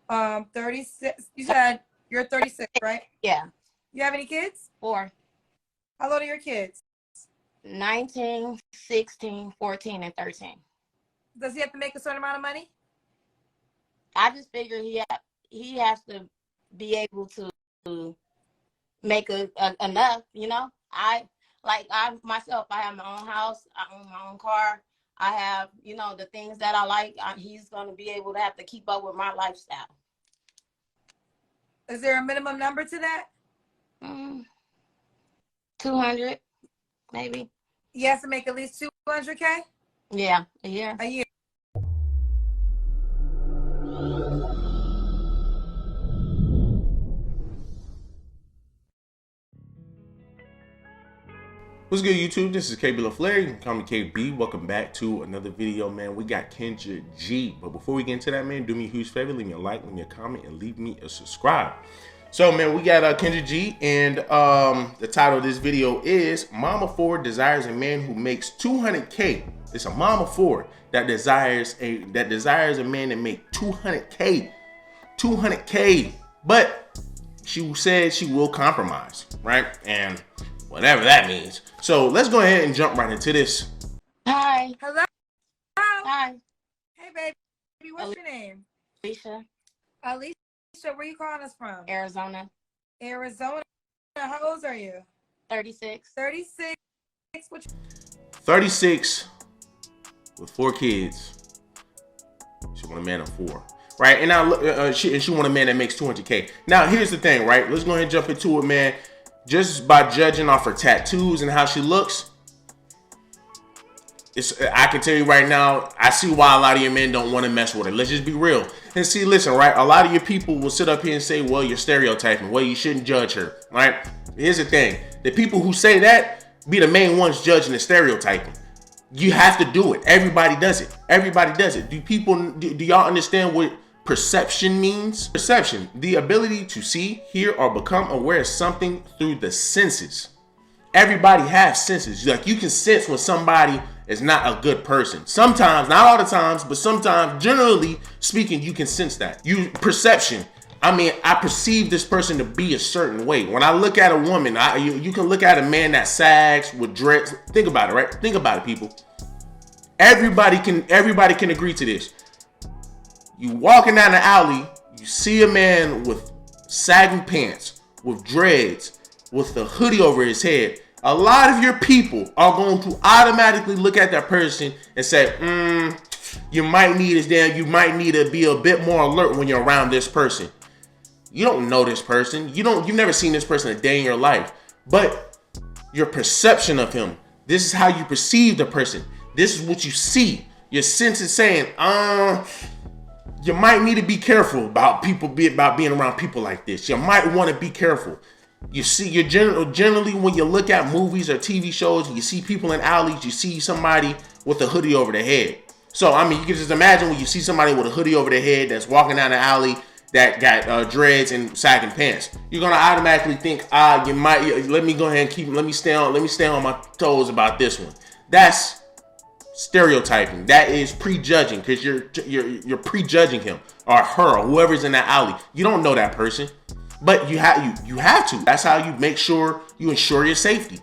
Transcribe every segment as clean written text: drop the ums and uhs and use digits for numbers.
36. You said you're 36, right? Yeah. You have any kids? 4. How old are your kids? 19, 16, 14, and 13. Does he have to make a certain amount of money? I just figured he has to be able to make enough, you know. I myself, I have my own house, I own my own car, I have, you know, the things that I like. He's going to be able to have to keep up with my lifestyle. Is there a minimum number to that? 200, maybe. He has to make at least 200K? Yeah, a year. A year. What's good, YouTube? This is KB LaFleur. You can call me KB. Welcome back to another video, man. We got Kendra G. But before we get into that, man, do me a huge favor. Leave me a like, leave me a comment, and leave me a subscribe. So, man, we got Kendra G. And the title of this video is Mama 4 Desires a Man Who Makes 200K. It's a Mama 4 that desires a man that make 200K. 200K. But she said she will compromise, right? And whatever that means. So let's go ahead and jump right into this. Hi. Hello. Hi. Hey, baby. What's your name? Alicia. Alicia, where you calling us from? Arizona. Arizona. How old are you? 36. 36. 36 with 4 kids. She want a man of 4. Right? And now she want a man that makes 200K. Now, here's the thing, right? Let's go ahead and jump into it, man. Just by judging off her tattoos and how she looks, I can tell you right now, I see why a lot of your men don't want to mess with her. Let's just be real. And see, listen, right? A lot of your people will sit up here and say, well, you're stereotyping. Well, you shouldn't judge her, right? Here's the thing. The people who say that be the main ones judging and stereotyping. You have to do it. Everybody does it. Everybody does it. Do y'all understand what perception means? Perception, the ability to see, hear, or become aware of something through the senses. Everybody has senses. Like, you can sense when somebody is not a good person. Sometimes, not all the times, but sometimes, generally speaking, you can sense that. Perception. I mean, I perceive this person to be a certain way. When I look at a woman, you can look at a man that sags with dreads. Think about it, right? Think about it, people. Everybody can agree to this. You walking down the alley, you see a man with sagging pants, with dreads, with the hoodie over his head. A lot of your people are going to automatically look at that person and say, you might need to be a bit more alert when you're around this person. You don't know this person. You've never seen this person a day in your life. But your perception of him, this is how you perceive the person. This is what you see. Your sense is saying, you might need to be careful about being around people like this. You might want to be careful. You see, generally when you look at movies or TV shows, and you see people in alleys, you see somebody with a hoodie over their head. So, I mean, you can just imagine when you see somebody with a hoodie over their head that's walking down the alley that got dreads and sagging pants. You're gonna automatically think, you might. Let me go ahead and let me stay on my toes about this one. That's stereotyping. That is prejudging, because you're prejudging him or her or whoever's in that alley. You don't know that person, but you have to. That's how you make sure you ensure your safety.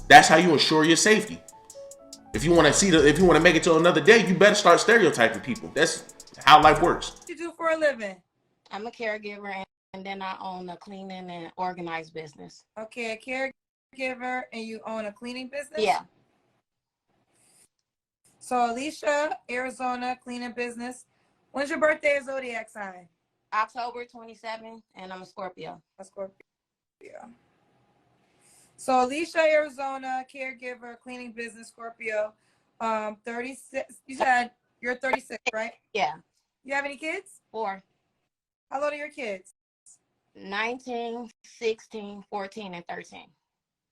That's how you ensure your safety. If you want to make it to another day, you better start stereotyping people. That's how life works. What do you do for a living? I'm a caregiver, and then I own a cleaning and organized business. Okay, a caregiver, and you own a cleaning business? Yeah. So Alicia, Arizona, cleaning business. When's your birthday, zodiac sign? October 27, and I'm a Scorpio. A Scorpio. So Alicia, Arizona, caregiver, cleaning business, Scorpio. 36. You said you're 36, right? Yeah. You have any kids? 4. How old are your kids? 19, 16, 14, and 13.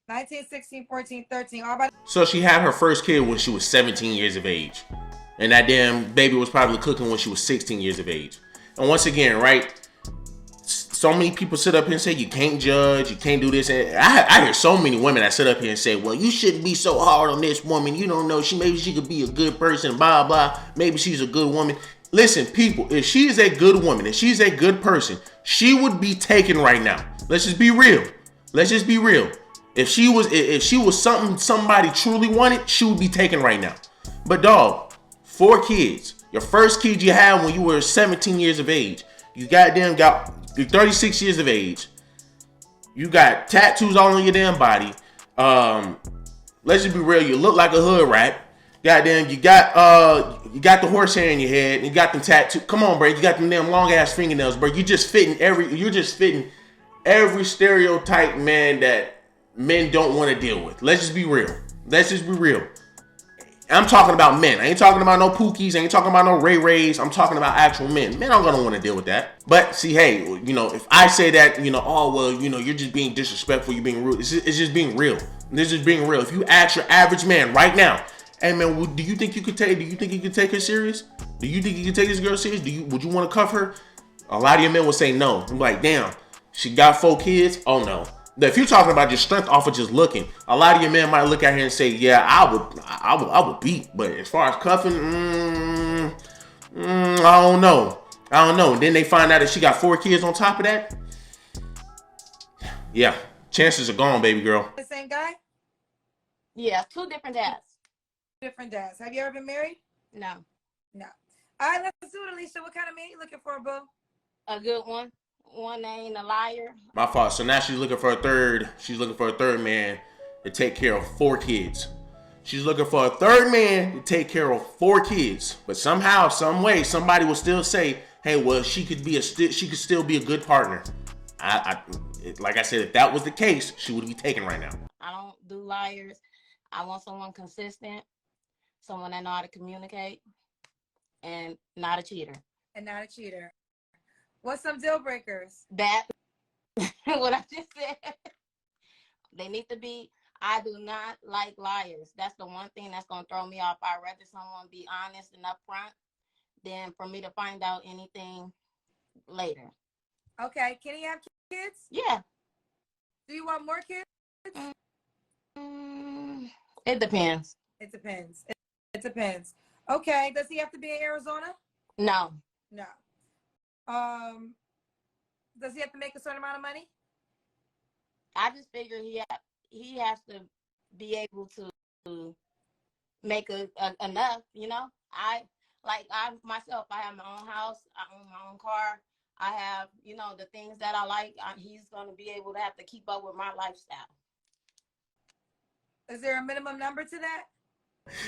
19, 16, 14, 13. All by. So she had her first kid when she was 17 years of age. And that damn baby was probably cooking when she was 16 years of age. And once again, right, so many people sit up here and say, you can't judge, you can't do this. And I hear so many women that sit up here and say, well, you shouldn't be so hard on this woman. You don't know, maybe she could be a good person, blah, blah. Maybe she's a good woman. Listen, people, if she is a good woman, if she's a good person, she would be taken right now. Let's just be real. Let's just be real. If she was something somebody truly wanted, she would be taken right now. But dog, 4 kids. Your first kid you had when you were 17 years of age. You're 36 years of age. You got tattoos all on your damn body. Let's just be real. You look like a hood rat. Goddamn, you got the horsehair in your head, and you got them tattoos. Come on, bro. You got them damn long ass fingernails, bro. You're just fitting every stereotype, man, that men don't want to deal with. Let's just be real. Let's just be real. I'm talking about men. I ain't talking about no Pookies. I ain't talking about no Ray Rays. I'm talking about actual men. Men aren't gonna want to deal with that. But see, hey, you know, if I say that, you know, oh well, you know, you're just being disrespectful. You're being rude. It's just being real. This is being real. If you ask your average man right now, hey man, do you think you could take her serious? Do you think you could take this girl serious? Would you want to cuff her? A lot of your men will say no. I'm like, damn, she got 4 kids. Oh no. If you're talking about your strength off of just looking, a lot of your men might look at here and say, yeah, I would beat. But as far as cuffing, I don't know. And then they find out that she got 4 kids on top of that. Yeah, chances are gone, baby girl. The same guy? Yeah, 2 different dads. Different dads. Have you ever been married? No. No. All right, let's do it, Alicia. What kind of man you looking for, boo? A good one. One that ain't a liar. My fault. So now she's looking for a third. She's looking for a third man to take care of 4 kids. She's looking for a third man to take care of 4 kids. But somehow, some way, somebody will still say, "Hey, well, she could still be a good partner." Like I said, if that was the case, she would be taken right now. I don't do liars. I want someone consistent, someone that know how to communicate, and not a cheater. What's some deal breakers? That what I just said. They need to be. I do not like liars. That's the one thing that's gonna throw me off. I'd rather someone be honest and upfront than for me to find out anything later. Okay, can he have kids? Yeah. Do you want more kids? It depends. It depends. Okay, does he have to be in Arizona? No. Does he have to make a certain amount of money? I just figure he has to be able to make enough, you know. I myself, I have my own house, I own my own car, I have, you know, the things that I like. He's going to be able to have to keep up with my lifestyle. Is there a minimum number to that?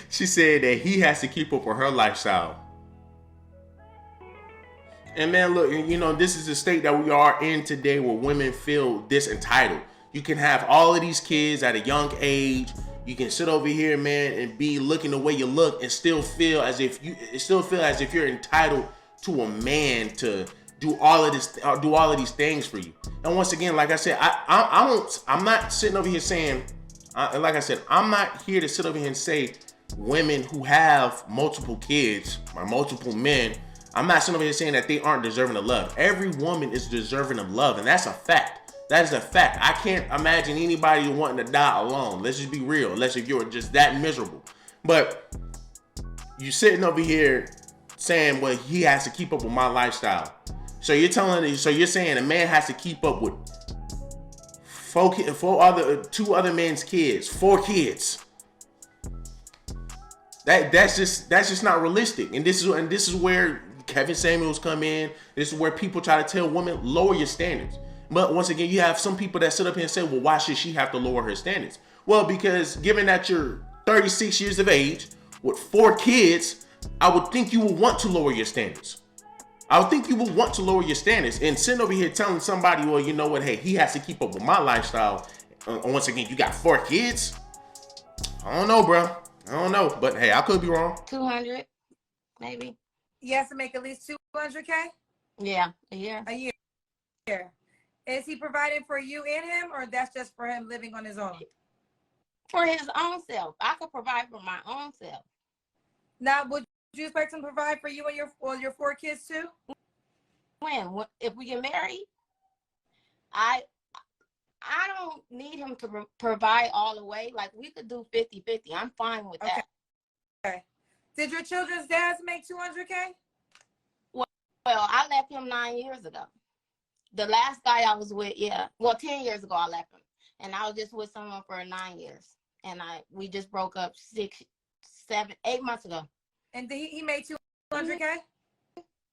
She said that he has to keep up with her lifestyle. And man, look, you know, this is the state that we are in today where women feel this entitled. You can have all of these kids at a young age. You can sit over here, man, and be looking the way you look and still feel as if you're entitled to a man to do all of these things for you. And once again, like I said, I'm not sitting over here saying, like I said, I'm not here to sit over here and say women who have multiple kids or multiple men, I'm not sitting over here saying that they aren't deserving of love. Every woman is deserving of love, and that's a fact. That is a fact. I can't imagine anybody wanting to die alone. Let's just be real, unless if you're just that miserable. But you sitting over here saying, well, he has to keep up with my lifestyle. So you're saying a man has to keep up with 2 other men's kids, 4 kids. That's just not realistic. And this is where Kevin Samuels come in. This is where people try to tell women, lower your standards. But once again, you have some people that sit up here and say, well, why should she have to lower her standards? Well, because given that you're 36 years of age with 4 kids, I would think you would want to lower your standards. And sitting over here telling somebody, well, you know what, hey, he has to keep up with my lifestyle. Once again, you got 4 kids? I don't know, bro. I don't know. But hey, I could be wrong. 200, maybe. He has to make at least $200K? Yeah, a year. A year. Is he providing for you and him, or that's just for him living on his own? For his own self. I could provide for my own self. Now, would you expect him to provide for you and your 4 kids too? When? If we get married? I don't need him to provide all the way. Like, we could do 50-50. I'm fine with that. Okay. Did your children's dads make $200K? I left him 9 years ago. The last guy I was with, 10 years ago I left him. And I was just with someone for 9 years. And we just broke up 6, 7, 8 months ago. And he made 200K?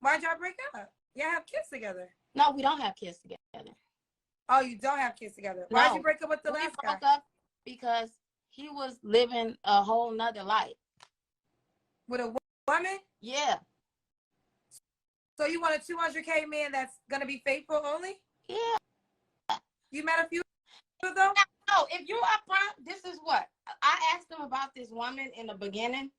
Why'd y'all break up? Y'all have kids together. No, we don't have kids together. Oh, you don't have kids together. Why'd No. you break up with the We last broke guy? up because he was living a whole nother life. With a woman? Yeah. So you want a 200K man that's gonna be faithful only? Yeah. You met a few of them? No, if you're upfront, this is what I asked him about this woman in the beginning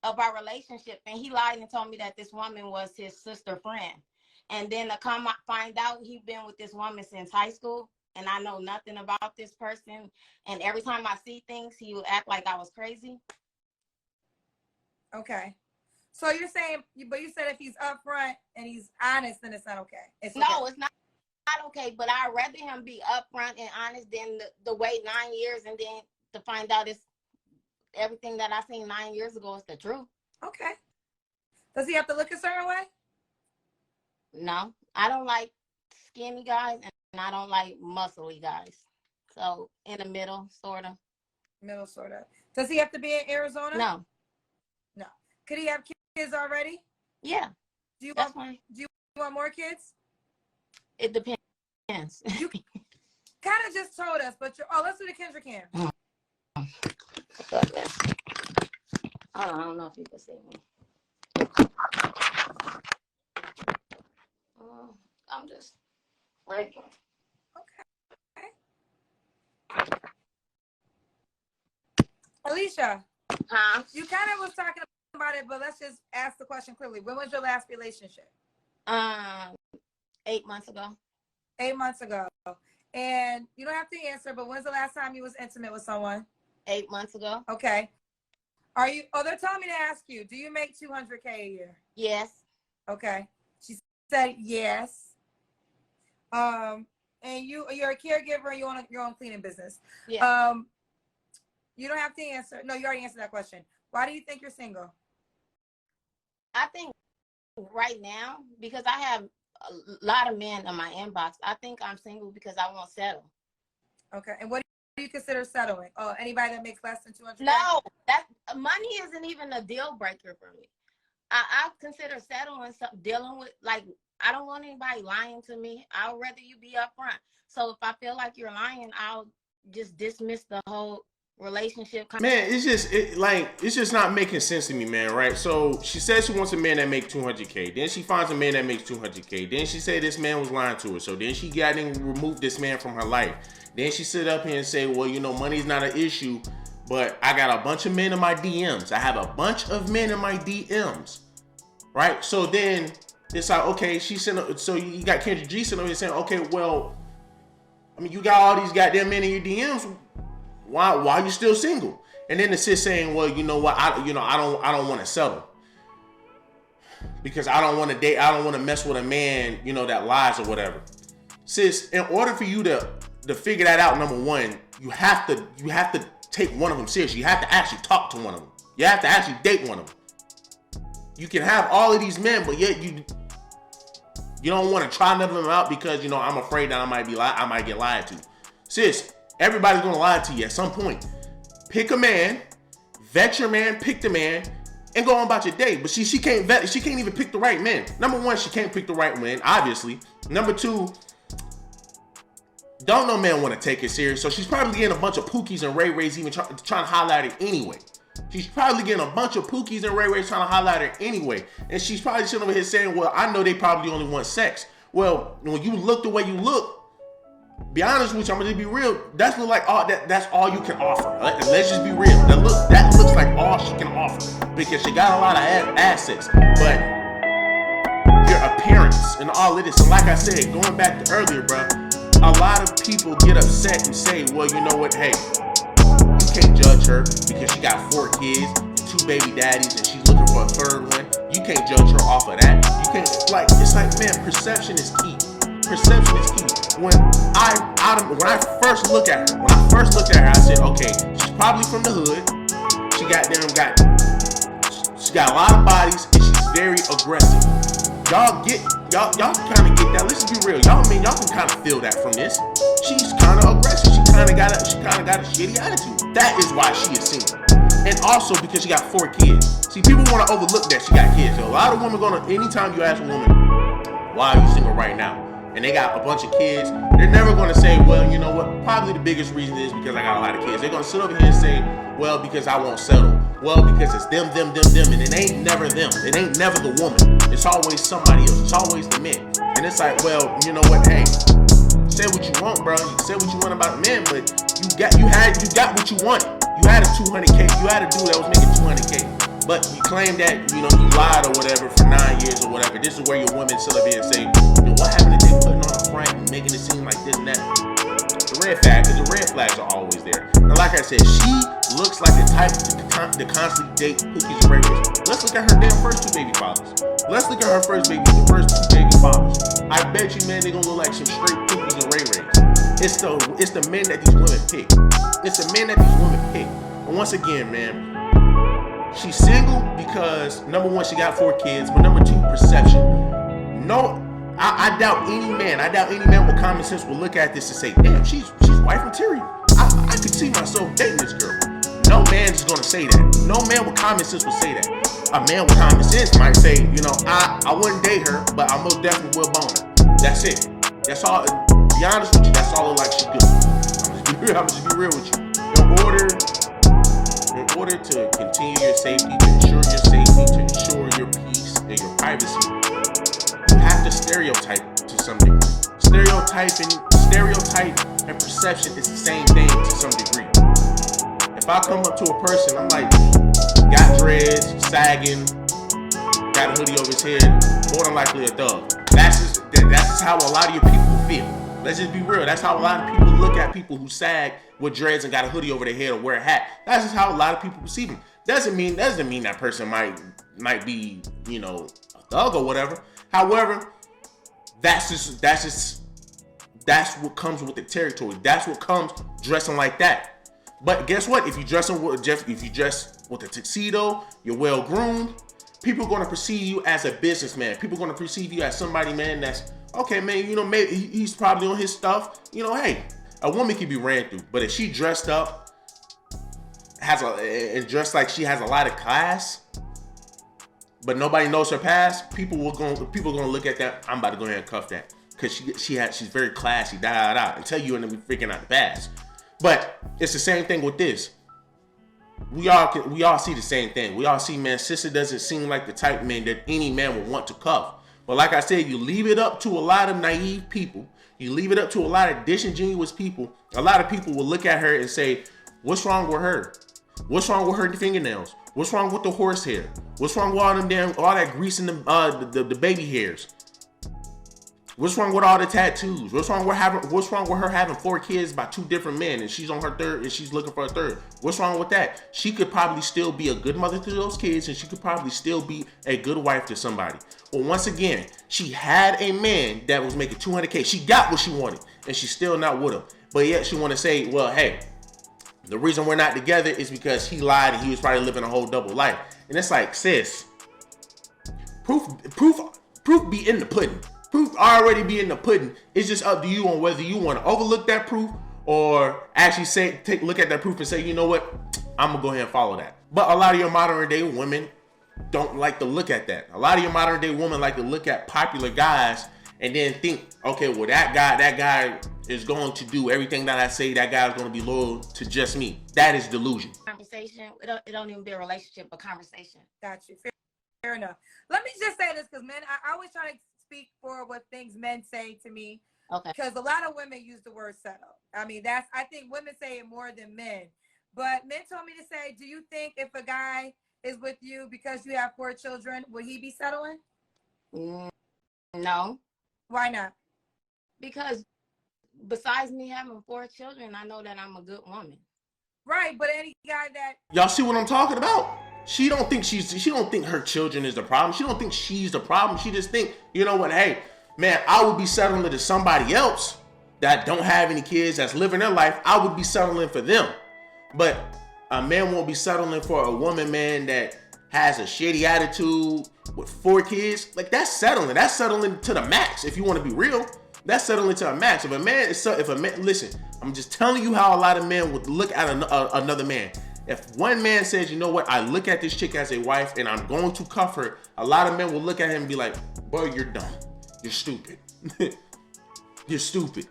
of our relationship, and he lied and told me that this woman was his sister friend. And then to come find out he's been with this woman since high school, and I know nothing about this person. And every time I see things, he would act like I was crazy. Okay. So you're saying, but you said if he's upfront and he's honest, then it's not okay. It's No, okay. it's not okay, but I'd rather him be upfront and honest than the wait 9 years and then to find out it's everything that I seen 9 years ago is the truth. Okay. Does he have to look a certain way? No, I don't like skinny guys and I don't like muscly guys. So in the middle, sort of. Middle, sort of. Does he have to be in Arizona? No. No. Could he have kids already? Yeah. Do you That's fine. Do you want more kids? It depends. You kind of just told us, but let's do the Kendrick cam. I don't know if you can see me. I'm just breaking. Okay. Alicia, Huh? you kind of was talking about it, but let's just ask the question clearly. When was your last relationship? 8 months ago. 8 months ago. And you don't have to answer, but when's the last time you was intimate with someone? 8 months ago. Okay. They're telling me to ask you, do you make 200K a year? Yes. Okay. She said yes. And you're a caregiver and you own your own cleaning business. Yeah. You don't have to answer. No, you already answered that question. Why do you think you're single? I think right now, because I have a lot of men in my inbox, I think I'm single because I won't settle. Okay. And what do you consider settling? Oh, anybody that makes less than 200K? No, that money isn't even a deal breaker for me. I consider settling, dealing with, like, I don't want anybody lying to me. I would rather you be upfront. So if I feel like you're lying, I'll just dismiss the whole relationship. Man, it's just not making sense to me, man, right? So she says she wants a man that makes 200K. Then she finds a man that makes 200K. Then she said this man was lying to her. So then she got and removed this man from her life. Then she sit up here and say, well, money's not an issue, but I got a bunch of men in my DMs. I have a bunch of men in my DMs, right? So then it's like, okay, so you got Kendrick G sitting over here saying, okay, well, I mean, you got all these goddamn men in your DMs. Why are you still single? And then the sis saying, well, you know what? I don't want to settle because I don't want to date. I don't want to mess with a man, that lies or whatever. Sis, in order for you to figure that out, number one, you have to take one of them seriously. You have to actually talk to one of them. You have to actually date one of them. You can have all of these men, but yet you don't want to try none of them out because I'm afraid that I might get lied to. Sis, everybody's gonna lie to you at some point. Pick a man, vet your man, pick the man, and go on about your day. But she can't vet. She can't even pick the right men. Number one, she can't pick the right man, obviously. Number two, don't no man want to take it serious. So she's probably getting a bunch of pookies and Ray Rays even trying to holler at her anyway. She's probably getting a bunch of pookies and Ray Rays trying to holler at her anyway. And she's probably sitting over here saying, well, I know they probably only want sex. Well, when you look the way you look, be honest with you, I'm gonna be real. That's all you can offer. Let's just be real. That looks like all she can offer because she got a lot of assets, but your appearance and all of this. And like I said, going back to earlier, bro, a lot of people get upset and say, well, you know what? Hey, you can't judge her because she got 4 kids, 2 baby daddies, and she's looking for a 3rd one. You can't judge her off of that. You can't. It's like, man, perception is key. Perception is key. When I first looked at her, I said, okay, she's probably from the hood. She got a lot of bodies and she's very aggressive. Y'all y'all can kind of get that. Let's be real. Y'all can kind of feel that from this. She's kind of aggressive. She kind of got a shitty attitude. That is why she is single. And also because she got 4 kids. See, people want to overlook that she got kids. So a lot of women anytime you ask a woman, why are you single right now? And they got a bunch of kids, they're never going to say, well, you know what? Probably the biggest reason is because I got a lot of kids. They're going to sit over here and say, well, because I won't settle. Well, because it's them. And it ain't never them. It ain't never the woman. It's always somebody else. It's always the men. And it's like, well, you know what? Hey, say what you want, bro. You say what you want about men, but you got what you wanted. You had a 200K. You had a dude that was making 200K. But you claim that, you lied or whatever for 9 years or whatever. This is where your women sit up here and say, what happened to them putting on a front and making it seem like this and that? The red flags are always there. And like I said, she looks like the type to constantly date cookies and Ray Rays. Let's look at her damn first 2 baby fathers. Let's look at her the first 2 baby fathers. I bet you, man, they're gonna look like some straight cookies and Ray Rays. It's the men that these women pick. It's the men that these women pick. And once again, man, she's single because number 1, she got 4 kids, but number 2, perception. No, I doubt any man with common sense will look at this and say, damn, she's wife material. I could see myself dating this girl. No man is gonna say that. No man with common sense will say that. A man with common sense might say, I wouldn't date her, but I most definitely will bone her. That's it. That's all. To be honest with you, that's all it like she do. I'm just be real with you. In order to continue your safety, to ensure your safety, to ensure your peace and your privacy, you have to stereotype to some degree. Stereotype and perception is the same thing to some degree. If I come up to a person, I'm like, got dreads, sagging, got a hoodie over his head, more than likely a thug. That's just how a lot of your people feel. Let's just be real. That's how a lot of people look at people who sag with dreads and got a hoodie over their head or wear a hat. That's just how a lot of people perceive them. Doesn't mean that person might be, a thug or whatever. However, that's what comes with the territory. That's what comes dressing like that. But guess what? If you dress with a tuxedo, you're well groomed, people are going to perceive you as a businessman. People are going to perceive you as somebody, man, that's okay, man. Maybe he's probably on his stuff. Hey, a woman can be ran through, but if she dressed up, dressed like she has a lot of class, but nobody knows her past, people are gonna look at that. I'm about to go ahead and cuff that because she's very classy, until you end up freaking out the past. But it's the same thing with this. We all see the same thing. We all see, man, sister doesn't seem like the type man that any man would want to cuff. But like I said, you leave it up to a lot of naive people. You leave it up to a lot of disingenuous people. A lot of people will look at her and say, what's wrong with her? What's wrong with her fingernails? What's wrong with the horse hair? What's wrong with all that grease in the baby hairs? What's wrong with all the tattoos? What's wrong with her having 4 kids by 2 different men and she's on her 3rd and she's looking for a 3rd? What's wrong with that? She could probably still be a good mother to those kids and she could probably still be a good wife to somebody. Well, once again, she had a man that was making 200K. She got what she wanted and she's still not with him. But yet she want to say, well, hey, the reason we're not together is because he lied and he was probably living a whole double life. And it's like, sis, proof be in the pudding. Proof already be in the pudding. It's just up to you on whether you want to overlook that proof or actually look at that proof and say, you know what, I'm gonna go ahead and follow that. But a lot of your modern day women don't like to look at that. A lot of your modern day women like to look at popular guys and then think, okay, well that guy is going to do everything that I say. That guy's going to be loyal to just me. That is delusion. Conversation. It don't even be a relationship, but conversation. Got you. Fair enough. Let me just say this, because men, I always try to speak for what things men say to me. Okay. Because a lot of women use the word settle. I think women say it more than men. But men told me to say, do you think if a guy is with you because you have 4 children, will he be settling? No. Why not? Because besides me having 4 children, I know that I'm a good woman. Right, but any guy that y'all see what I'm talking about? She don't think her children is the problem. She don't think she's the problem. She just think, you know what, hey, man, I would be settling to somebody else that don't have any kids, that's living their life. I would be settling for them. But a man won't be settling for a woman, man, that has a shitty attitude with 4 kids, like that's settling. That's settling to the max. If you want to be real, that's settling to a max. If a man, listen, I'm just telling you how a lot of men would look at another man. If one man says, you know what, I look at this chick as a wife and I'm going to cuff her, a lot of men will look at him and be like, boy, you're dumb. You're stupid. You're stupid.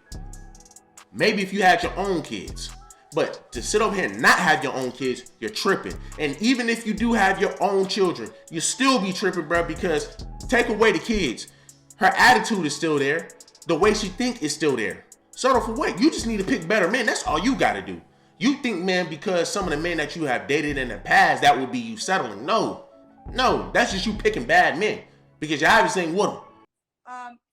Maybe if you had your own kids. But to sit over here and not have your own kids, you're tripping. And even if you do have your own children, you still be tripping, bro, because take away the kids. Her attitude is still there. The way she think is still there. Settle for what? You just need to pick better men. That's all you got to do. You think, man, because some of the men that you have dated in the past, that would be you settling. No, that's just you picking bad men because you obviously ain't with them.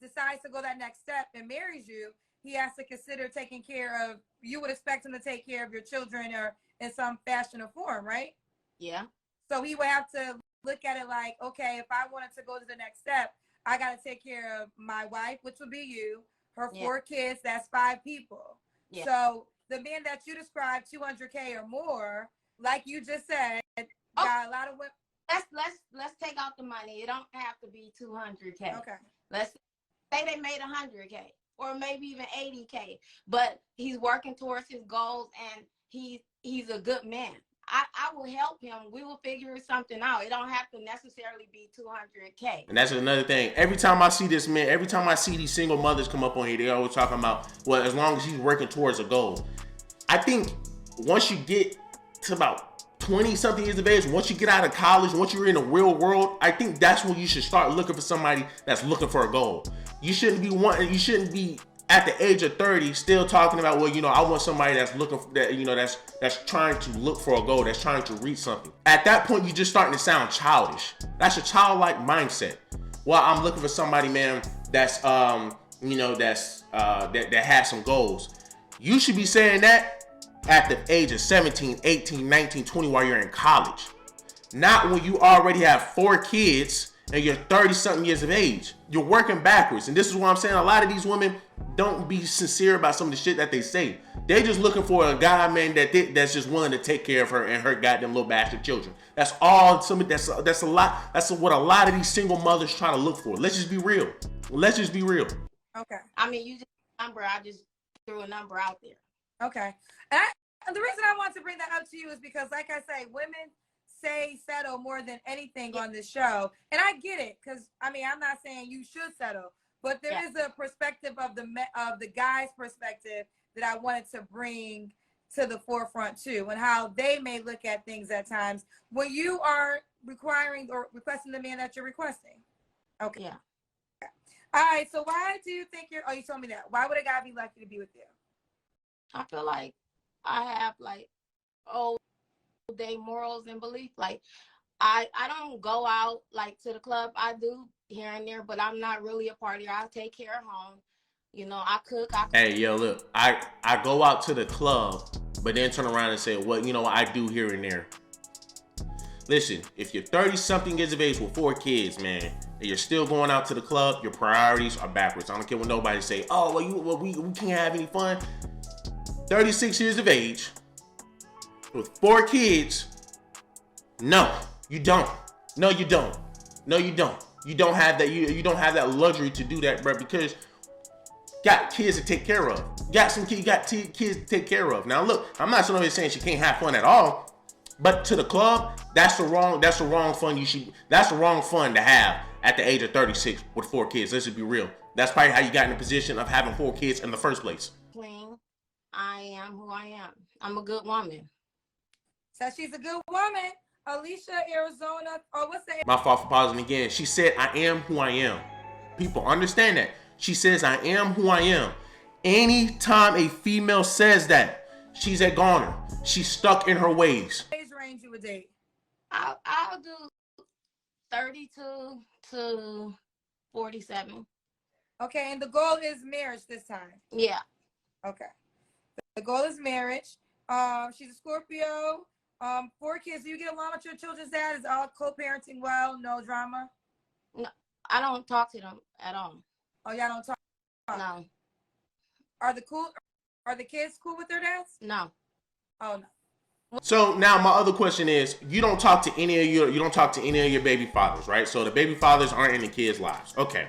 Decides to go that next step and marries you, he has to consider taking care of, you would expect him to take care of your children or in some fashion or form, right? Yeah. So he would have to look at it like, okay, if I wanted to go to the next step, I got to take care of my wife, which would be you, her 4 kids, that's 5 people. Yeah. So the man that you described, 200K or more, like you just said, got a lot of women. Let's take out the money. It don't have to be 200K. Okay. Let's say they made 100K or maybe even 80K, but he's working towards his goals and he's a good man. I will help him. We will figure something out. It don't have to necessarily be 200K. And that's another thing. Every time I see this man, every time I see these single mothers come up on here, they always talking about, well, as long as he's working towards a goal. I think once you get to about 20 something years of age, once you get out of college, once you're in the real world, I think that's when you should start looking for somebody that's looking for a goal. You shouldn't be at the age of 30 still talking about, well, you know, I want somebody that's looking for that, you know, that's trying to look for a goal, that's trying to reach something. At that point, you're just starting to sound childish. That's a childlike mindset. Well, I'm looking for somebody, man, that's you know, that's that has some goals. You should be saying that at the age of 17, 18, 19, 20 while you're in college. Not when you already have 4 kids and you're 30 something years of age. You're working backwards. And this is what I'm saying. A lot of these women don't be sincere about some of the shit that they say. They're just looking for a guy, man, that's just willing to take care of her and her goddamn little bastard children. That's all. That's a lot. That's what a lot of these single mothers try to look for. Let's just be real. Let's just be real. Okay. I mean, you just number. I just threw a number out there. Okay. And the reason I want to bring that up to you is because, like I say, women say settle more than anything on this show. And I get it, because, I mean, I'm not saying you should settle, but there is a perspective of the guy's perspective that I wanted to bring to the forefront, too, and how they may look at things at times when you are requiring or requesting the man that you're requesting. Okay. Yeah. All right. So why do you think you told me that. Why would a guy be lucky to be with you? I feel like I have, like, old day morals and belief. Like, I don't go out, like, to the club. I do here and there, but I'm not really a partier. I take care of home. You know, I cook. Hey, yo, look, I go out to the club, but then turn around and say, well, you know what, I do here and there. Listen, if you're 30-something years of age with 4 kids, man, and you're still going out to the club, your priorities are backwards. I don't care what nobody say, oh, well, we can't have any fun. 36 years of age with 4 kids, no, you don't. No, you don't. No, you don't. You don't have that. You don't have that luxury to do that, bro, because got kids to take care of. Got kids to take care of. Now, look, I'm not saying she can't have fun at all, but to the club, that's the wrong fun. That's the wrong fun to have at the age of 36 with 4 kids. Let's just be real. That's probably how you got in the position of having 4 kids in the first place. Clean. I am who I am. I'm a good woman. So she's a good woman. Alicia, Arizona. Oh, what's that? My fault for pausing again. She said, I am who I am. People understand that. She says, I am who I am. Anytime a female says that, she's a goner. She's stuck in her ways. Age range you would date? I'll do 32 to 47. Okay, and the goal is marriage this time? Yeah. Okay. The goal is marriage. She's a Scorpio. 4 kids. Do you get along with your children's dad? Is all co-parenting well? No drama? No, I don't talk to them at all. Oh, y'all don't talk? No. Are the kids cool with their dads? No. Oh, no. So now my other question is, you don't talk to any of your baby fathers, right? So the baby fathers aren't in the kids' lives. Okay,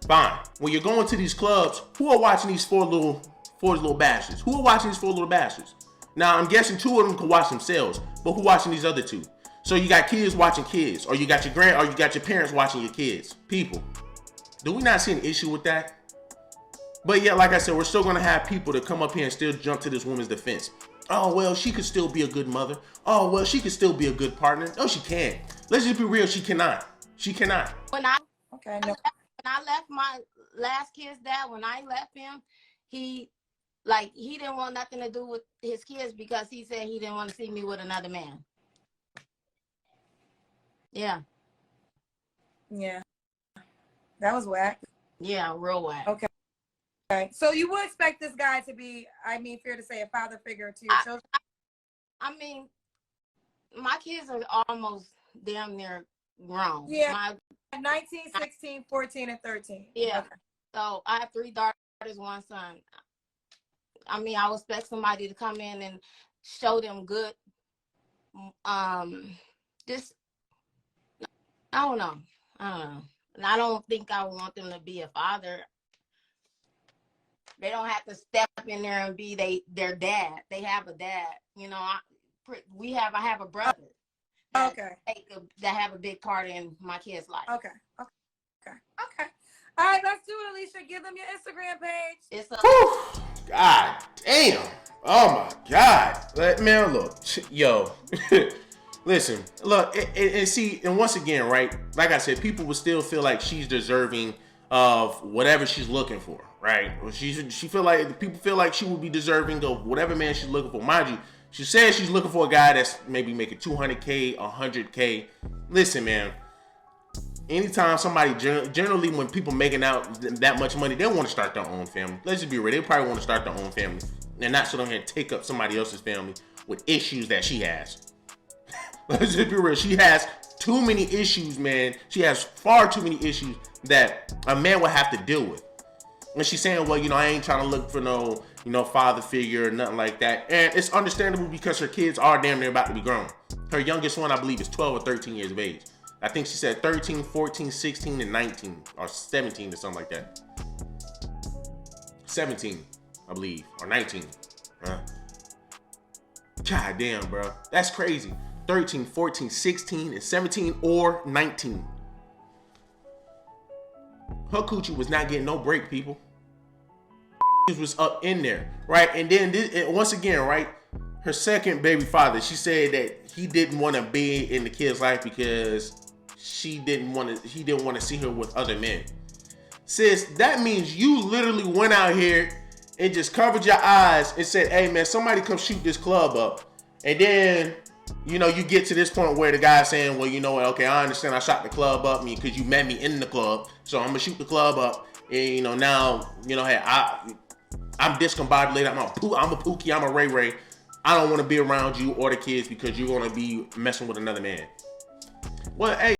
fine. When you're going to these clubs, who are watching these four little bastards? Who are watching these four little bastards? Now I'm guessing two of them can watch themselves, but who watching these other two? So you got kids watching kids, or you got your parents watching your kids. People, do we not see an issue with that? But yeah, like I said, we're still gonna have people that come up here and still jump to this woman's defense. Oh, well, she could still be a good mother. Oh, well, she could still be a good partner. No, she can't. Let's just be real. She cannot. She cannot. When I left my last kid's dad, when I left him, he didn't want nothing to do with his kids because he said he didn't want to see me with another man. Yeah. Yeah. That was whack. Yeah, real whack. Okay. Okay. So you would expect this guy to be, I mean, fair to say, a father figure to your children? I mean, my kids are almost damn near grown. Yeah. 19, 16, 14, and 13. Yeah. Okay. So I have 3 daughters, 1 son. I mean, I would expect somebody to come in and show them good. Just, I don't know. And I don't think I want them to be a father. They don't have to step in there and be their dad. They have a dad. You know, I have a brother. That have a big part in my kid's life. Okay. All right, let's do it, Alicia. Give them your Instagram page. It's God damn. Oh my God. Man, look, yo. Listen, look, and see, and once again, right? Like I said, people will still feel like she's deserving of whatever she's looking for, right? People feel like she would be deserving of whatever man she's looking for. Mind you, she says she's looking for a guy that's maybe making $200K, $100K. Listen, man. Anytime somebody, generally when people making out that much money, they want to start their own family. Let's just be real. They probably want to start their own family and not sit on here and take up somebody else's family with issues that she has. Let's just be real. She has too many issues, man. She has far too many issues that a man would have to deal with. And she's saying, well, I ain't trying to look for no, father figure or nothing like that. And it's understandable because her kids are damn near about to be grown. Her youngest one, I believe, is 12 or 13 years of age. I think she said 13, 14, 16, and 19, or 17 or something like that. 17, I believe, or 19. God damn, bro. That's crazy. 13, 14, 16, and 17, or 19. Her coochie was not getting no break, people. Was up in there, right? And then once again, right? Her second baby father, she said that he didn't want to be in the kid's life because he didn't want to see her with other men. Sis, that means you literally went out here and just covered your eyes and said, hey man, somebody come shoot this club up. And then, you get to this point where the guy's saying, well, okay, I understand I shot the club up because you met me in the club. So I'm going to shoot the club up. And, now, hey, I'm discombobulated. I'm a Pookie. I'm a Ray Ray. I don't want to be around you or the kids because you're going to be messing with another man. Well, hey.